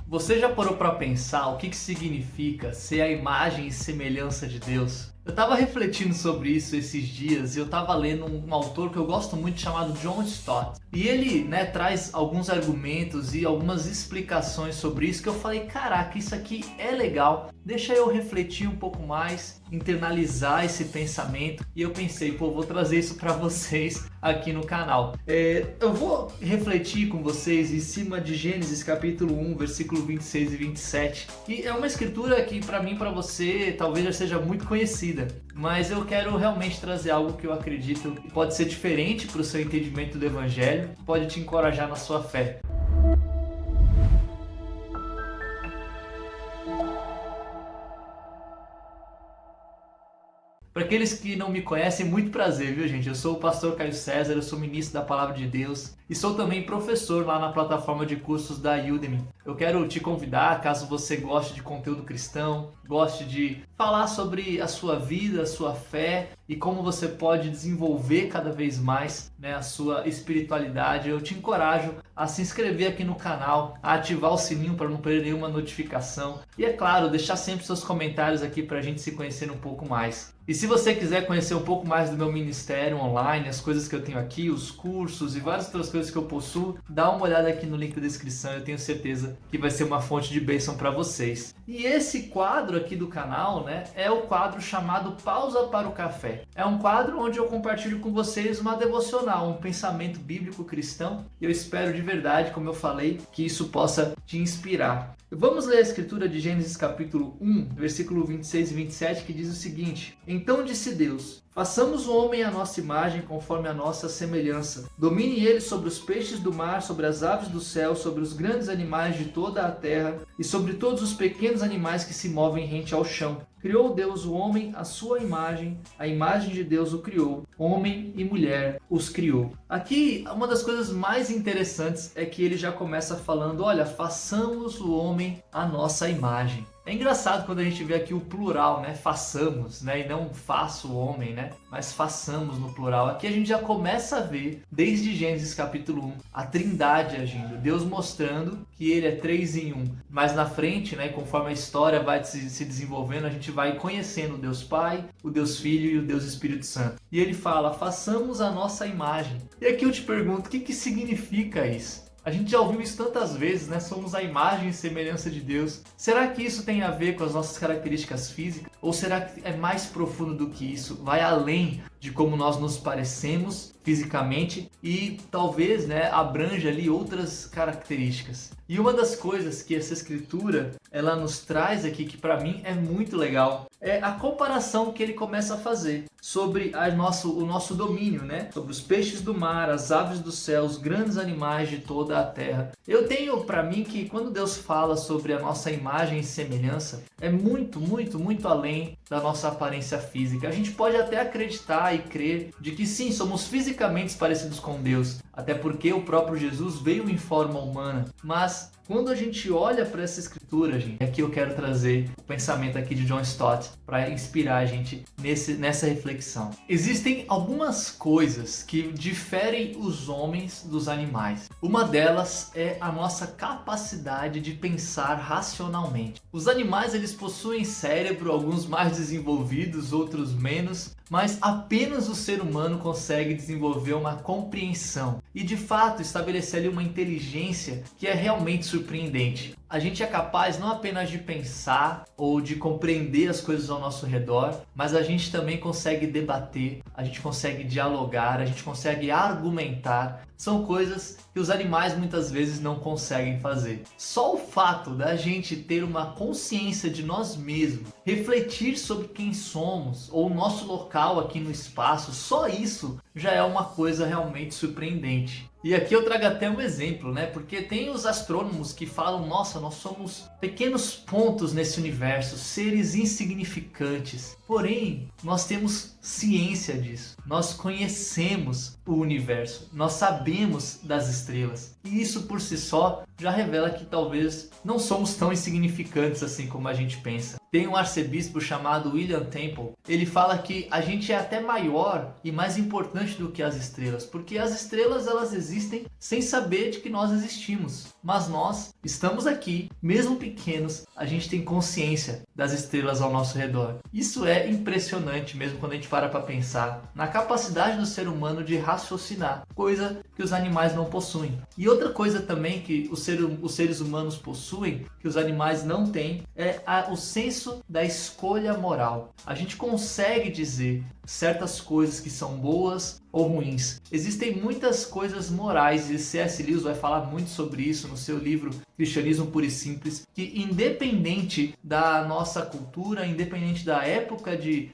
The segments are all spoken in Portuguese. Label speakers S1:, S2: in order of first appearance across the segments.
S1: Você já parou para pensar o que significa ser a imagem e semelhança de Deus? Eu estava refletindo sobre isso esses dias e eu estava lendo um autor que eu gosto muito chamado John Stott. E ele, traz alguns argumentos e algumas explicações sobre isso que eu falei, caraca, isso aqui é legal, deixa eu refletir um pouco mais, internalizar esse pensamento. E eu pensei, vou trazer isso para vocês aqui no canal. Eu vou refletir com vocês em cima de Gênesis capítulo 1, versículo 26 e 27. E é uma escritura que para mim, para você, talvez já seja muito conhecida. Mas eu quero realmente trazer algo que eu acredito que pode ser diferente para o seu entendimento do Evangelho, pode te encorajar na sua fé. Para aqueles que não me conhecem, muito prazer, viu gente? Eu sou o pastor Caio César, eu sou ministro da Palavra de Deus e sou também professor lá na plataforma de cursos da Udemy. Eu quero te convidar, caso você goste de conteúdo cristão, goste de falar sobre a sua vida, a sua fé e como você pode desenvolver cada vez mais a sua espiritualidade, eu te encorajo a se inscrever aqui no canal, a ativar o sininho para não perder nenhuma notificação e, é claro, deixar sempre seus comentários aqui para a gente se conhecer um pouco mais. E se você quiser conhecer um pouco mais do meu ministério online, as coisas que eu tenho aqui, os cursos e várias outras coisas que eu possuo, dá uma olhada aqui no link da descrição, eu tenho certeza que vai ser uma fonte de bênção para vocês. E esse quadro aqui do canal, é o quadro chamado Pausa para o Café. É um quadro onde eu compartilho com vocês uma devocional, um pensamento bíblico cristão, e eu espero de verdade, como eu falei, que isso possa te inspirar. Vamos ler a escritura de Gênesis capítulo 1, versículo 26 e 27, que diz o seguinte: Então disse Deus: façamos o homem à nossa imagem, conforme a nossa semelhança. Domine ele sobre os peixes do mar, sobre as aves do céu, sobre os grandes animais de toda a terra e sobre todos os pequenos animais que se movem rente ao chão. Criou Deus o homem à sua imagem, a imagem de Deus o criou, homem e mulher os criou. Aqui, uma das coisas mais interessantes é que ele já começa falando, olha, façamos o homem à nossa imagem. É engraçado quando a gente vê aqui o plural, façamos, e não faça o homem, mas façamos no plural. Aqui a gente já começa a ver, desde Gênesis capítulo 1, a trindade agindo, Deus mostrando que ele é 3 em 1. Mas na frente, conforme a história vai se desenvolvendo, a gente vai conhecendo o Deus Pai, o Deus Filho e o Deus Espírito Santo. E ele fala, façamos a nossa imagem. E aqui eu te pergunto, o que significa isso? A gente já ouviu isso tantas vezes, Somos a imagem e semelhança de Deus. Será que isso tem a ver com as nossas características físicas? Ou será que é mais profundo do que isso? Vai além de como nós nos parecemos fisicamente e talvez, abranja ali outras características. E uma das coisas que essa escritura ela nos traz aqui, que para mim é muito legal, é a comparação que ele começa a fazer sobre o nosso domínio, sobre os peixes do mar, as aves do céu, os grandes animais de toda a terra. Eu tenho para mim que quando Deus fala sobre a nossa imagem e semelhança, é muito, muito, muito além da nossa aparência física. A gente pode até acreditar e crer de que sim, somos fisicamente parecidos com Deus, até porque o próprio Jesus veio em forma humana, mas quando a gente olha para essa escritura, gente, aqui eu quero trazer o pensamento aqui de John Stott para inspirar a gente nessa reflexão. Existem algumas coisas que diferem os homens dos animais. Uma delas é a nossa capacidade de pensar racionalmente. Os animais eles possuem cérebro, alguns mais desenvolvidos, outros menos, mas apenas o ser humano consegue desenvolver uma compreensão e de fato estabelecer ali uma inteligência que é realmente surpreendente. A gente é capaz não apenas de pensar ou de compreender as coisas ao nosso redor, mas a gente também consegue debater, a gente consegue dialogar, a gente consegue argumentar. São coisas que os animais muitas vezes não conseguem fazer. Só o fato da gente ter uma consciência de nós mesmos, refletir sobre quem somos ou o nosso local aqui no espaço, só isso já é uma coisa realmente surpreendente. E aqui eu trago até um exemplo, porque tem os astrônomos que falam, nossa, nós somos pequenos pontos nesse universo, seres insignificantes. Porém, nós temos ciência disso, nós conhecemos o universo, nós sabemos das estrelas. E isso por si só já revela que talvez não somos tão insignificantes assim como a gente pensa. Tem um arcebispo chamado William Temple. Ele fala que a gente é até maior e mais importante do que as estrelas, porque as estrelas elas existem sem saber de que nós existimos. Mas nós estamos aqui, mesmo pequenos, a gente tem consciência das estrelas ao nosso redor. Isso é impressionante mesmo quando a gente para pensar na capacidade do ser humano de raciocinar, coisa que os animais não possuem. E outra coisa também que os seres humanos possuem, que os animais não têm, é o senso da escolha moral. A gente consegue dizer certas coisas que são boas ou ruins. Existem muitas coisas morais, e C.S. Lewis vai falar muito sobre isso no seu livro Cristianismo Puro e Simples, que independente da nossa cultura, independente da época de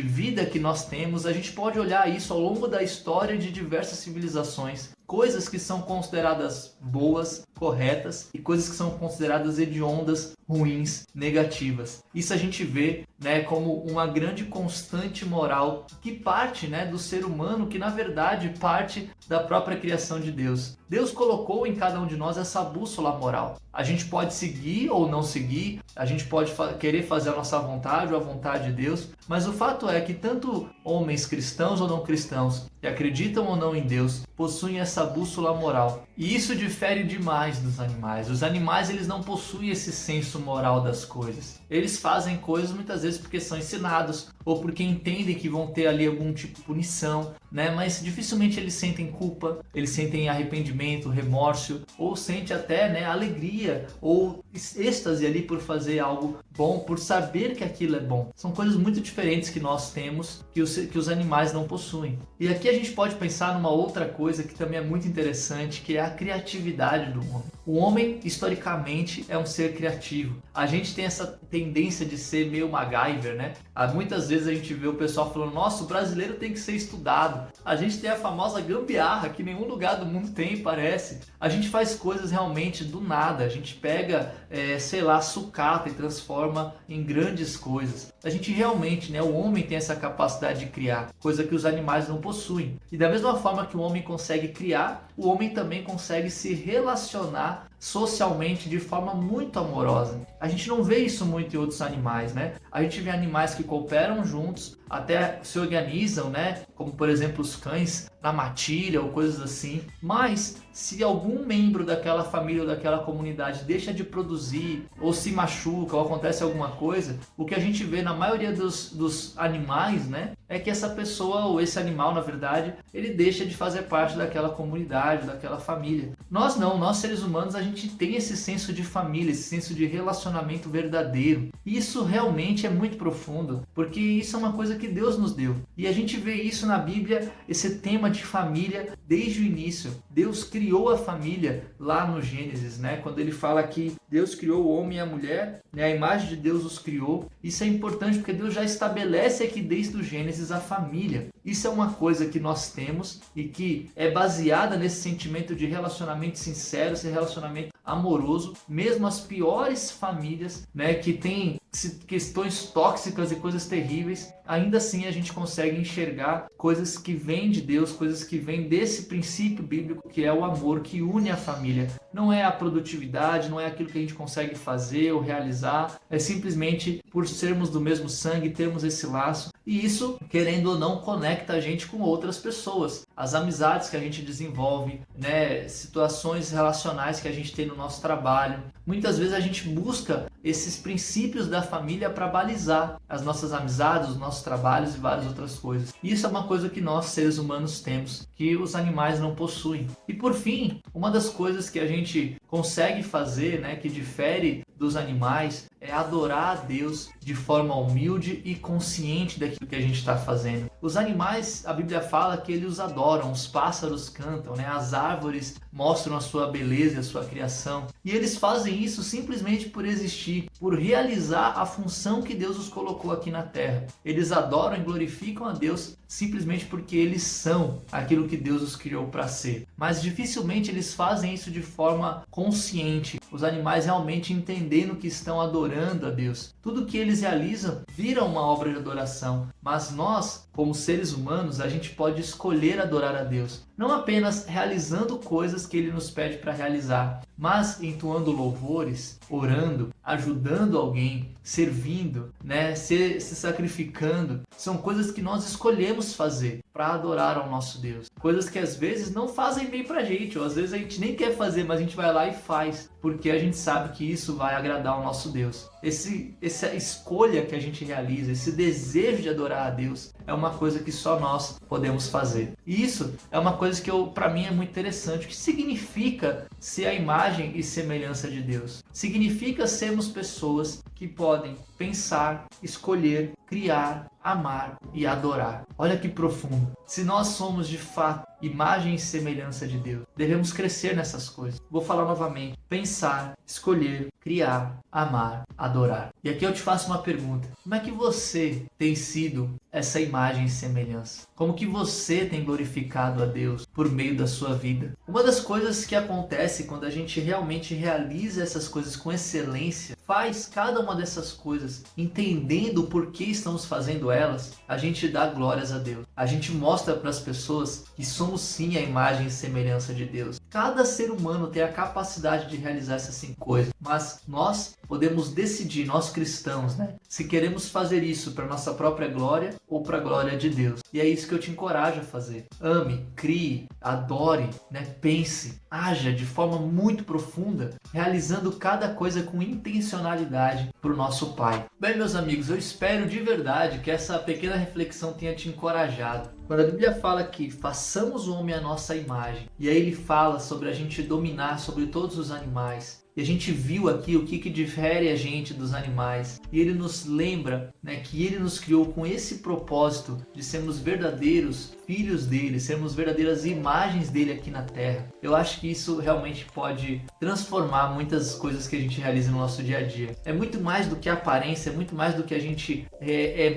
S1: vida que nós temos, a gente pode olhar isso ao longo da história de diversas civilizações. Coisas que são consideradas boas, corretas, e coisas que são consideradas hediondas, ruins, negativas. Isso a gente vê, né, como uma grande constante moral que parte, né, do ser humano, que na verdade parte da própria criação de Deus. Deus colocou em cada um de nós essa bússola moral. A gente pode seguir ou não seguir, a gente pode querer fazer a nossa vontade ou a vontade de Deus, mas o fato é que tanto homens cristãos ou não cristãos, que acreditam ou não em Deus, possuem essa bússola moral. E isso difere demais dos animais. Os animais eles não possuem esse senso moral das coisas. Eles fazem coisas muitas vezes porque são ensinados ou porque entendem que vão ter ali algum tipo de punição, né? Mas dificilmente eles sentem culpa, eles sentem arrependimento, remorso, ou sentem até, né, alegria ou êxtase ali por fazer algo bom, por saber que aquilo é bom. São coisas muito diferentes que nós temos que os animais não possuem. E aqui a gente pode pensar numa outra coisa que também é muito interessante, que é a criatividade do homem. O homem, historicamente, é um ser criativo. A gente tem essa tendência de ser meio MacGyver, né? Muitas vezes a gente vê o pessoal falando, nossa, o brasileiro tem que ser estudado. A gente tem a famosa gambiarra, que nenhum lugar do mundo tem, parece. A gente faz coisas realmente do nada. A gente pega, sei lá, sucata e transforma em grandes coisas. A gente realmente, né? O homem tem essa capacidade de criar, coisa que os animais não possuem. E da mesma forma que o homem consegue criar, o homem também consegue se relacionar socialmente de forma muito amorosa. A gente não vê isso muito em outros animais, né? A gente vê animais que cooperam juntos, até se organizam, né? Como por exemplo os cães na matilha ou coisas assim. Mas se algum membro daquela família ou daquela comunidade deixa de produzir ou se machuca ou acontece alguma coisa, o que a gente vê na maioria dos animais, né, é que essa pessoa ou esse animal, na verdade, ele deixa de fazer parte daquela comunidade, daquela família. Nós não, nós seres humanos, a gente tem esse senso de família, esse senso de relacionamento verdadeiro. E isso realmente é muito profundo, porque isso é uma coisa que Deus nos deu. E a gente vê isso na Bíblia, esse tema de família desde o início. Deus criou a família lá no Gênesis, né? Quando ele fala que Deus criou o homem e a mulher, né? A imagem de Deus os criou. Isso é importante porque Deus já estabelece aqui desde o Gênesis a família. Isso é uma coisa que nós temos e que é baseada nesse sentimento de relacionamento sincero, esse relacionamento amoroso. Mesmo as piores famílias, né, que têm questões tóxicas e coisas terríveis, ainda assim a gente consegue enxergar coisas que vêm de Deus, coisas que vêm desse princípio bíblico que é o amor que une a família. Não é a produtividade, não é aquilo que a gente consegue fazer ou realizar, é simplesmente por sermos do mesmo sangue, termos esse laço. E isso, querendo ou não, conecta a gente com outras pessoas. As amizades que a gente desenvolve, né, situações relacionais que a gente tem no nosso trabalho. Muitas vezes a gente busca esses princípios da família para balizar as nossas amizades, os nossos trabalhos e várias outras coisas. Isso é uma coisa que nós, seres humanos, temos, que os animais não possuem. E por fim, uma das coisas que a gente consegue fazer, né, que difere dos animais, é adorar a Deus de forma humilde e consciente daquilo que a gente está fazendo. Os animais, a Bíblia fala que eles os adoram, os pássaros cantam, né? As árvores mostram a sua beleza e a sua criação. E eles fazem isso simplesmente por existir, por realizar a função que Deus os colocou aqui na terra. Eles adoram e glorificam a Deus simplesmente porque eles são aquilo que Deus os criou para ser. Mas dificilmente eles fazem isso de forma consciente. Os animais realmente entendendo que estão adorando a Deus. Tudo que eles realizam vira uma obra de adoração. Mas nós, como seres humanos, a gente pode escolher adorar a Deus. Não apenas realizando coisas que Ele nos pede para realizar, mas entoando louvores, orando, ajudando alguém, servindo, né, se sacrificando, são coisas que nós escolhemos fazer para adorar ao nosso Deus. Coisas que às vezes não fazem bem pra gente, ou às vezes a gente nem quer fazer, mas a gente vai lá e faz, porque a gente sabe que isso vai agradar ao nosso Deus. Essa escolha que a gente realiza, esse desejo de adorar a Deus, é uma coisa que só nós podemos fazer. E isso é uma coisa que para mim é muito interessante. O que significa ser a imagem e semelhança de Deus? Significa sermos pessoas que podem pensar, escolher, criar, amar e adorar. Olha que profundo. Se nós somos de fato imagem e semelhança de Deus, devemos crescer nessas coisas. Vou falar novamente. Pensar, escolher, criar, amar, adorar. E aqui eu te faço uma pergunta. Como é que você tem sido essa imagem e semelhança? Como que você tem glorificado a Deus por meio da sua vida? Uma das coisas que acontece quando a gente realmente realiza essas coisas com excelência, faz cada uma dessas coisas entendendo o porquê estamos fazendo elas, a gente dá glórias a Deus. A gente mostra para as pessoas que somos sim a imagem e semelhança de Deus. Cada ser humano tem a capacidade de realizar essas 5 coisas, mas nós podemos decidir, nós cristãos, né, se queremos fazer isso para nossa própria glória ou para a glória de Deus. E é isso que eu te encorajo a fazer. Ame, crie, adore, né, pense, haja de forma muito profunda, realizando cada coisa com intencionalidade para o nosso Pai. Bem, meus amigos, eu espero de verdade que essa pequena reflexão tenha te encorajado. Quando a Bíblia fala que façamos o homem à nossa imagem, e aí ele fala sobre a gente dominar sobre todos os animais, e a gente viu aqui o que difere a gente dos animais. E ele nos lembra, né, que ele nos criou com esse propósito de sermos verdadeiros filhos dele, sermos verdadeiras imagens dele aqui na Terra. Eu acho que isso realmente pode transformar muitas coisas que a gente realiza no nosso dia a dia. É muito mais do que a aparência, é muito mais do que a gente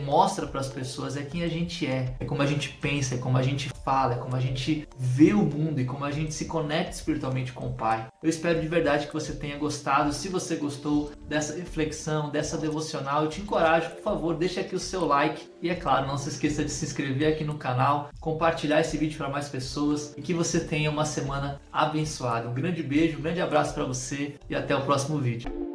S1: mostra para as pessoas, é quem a gente é como a gente pensa, é como a gente fala, é como a gente vê o mundo e como a gente se conecta espiritualmente com o Pai. Eu espero de verdade que você tenha gostado. Se você gostou dessa reflexão, dessa devocional, eu te encorajo, por favor, deixa aqui o seu like e, é claro, não se esqueça de se inscrever aqui no canal, compartilhar esse vídeo para mais pessoas e que você tenha uma semana abençoada. Um grande beijo, um grande abraço para você e até o próximo vídeo.